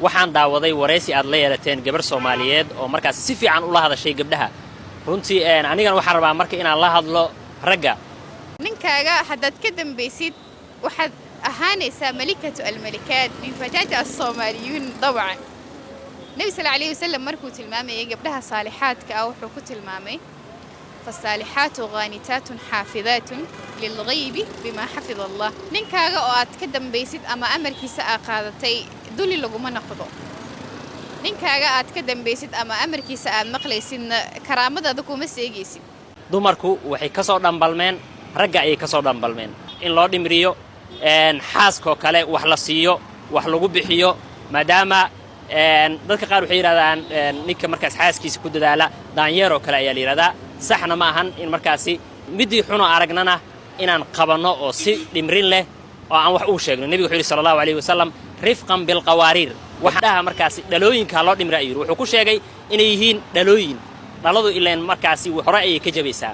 waxaan daawaday wareysi aad la yeelateen gabar Soomaaliyeed oo markaas si fiican u la hadashay gabdhaha runtii anigana waxaan rabaa marka inaan la hadlo ragga ninkaaga haddaad ka dambaysid waxaad ahaanaysaa malikatu almalikaat min fajaati as-Soomaaliyuun dabcan nabi sallallahu alayhi wasallam markuu tilmaamay gabdhaha saalixaadka ah wuxuu ku tilmaamay فالصالحات غانتات حافظات للغيب بما حفظ الله نينكاغا oo aad ka dambaysid ama amarkiisa aad qaadatay duli laguma noqdo ninkaaga aad ka dambaysid ama amarkiisa aad maqlaysid karaamadaada kuma seegaysid dumarku waxay ka soo dhambalmeen ragga ay ka soo dhambalmeen in loo dhimriyo xaasko kale wax la siiyo wax lagu bixiyo maadaama dadka qaar waxay yiraahdaan ninka markaas xaaskiisa ku dadaala daanyeero kale ayaa la yiraahdaa saxna ma ahan in markaasi midii xuno aragnana inaan qabanno oo si dhimrin leh oo aan wax u sheegno nabiga wuxuu sallallahu alayhi wasallam rifqan bil qawarir waxdaha markaasi dhalooyinka loo dhimray wuxuu ku sheegay inay yihiin dhalooyin dhaladu ileen markaasi hore ay ka jabaysaa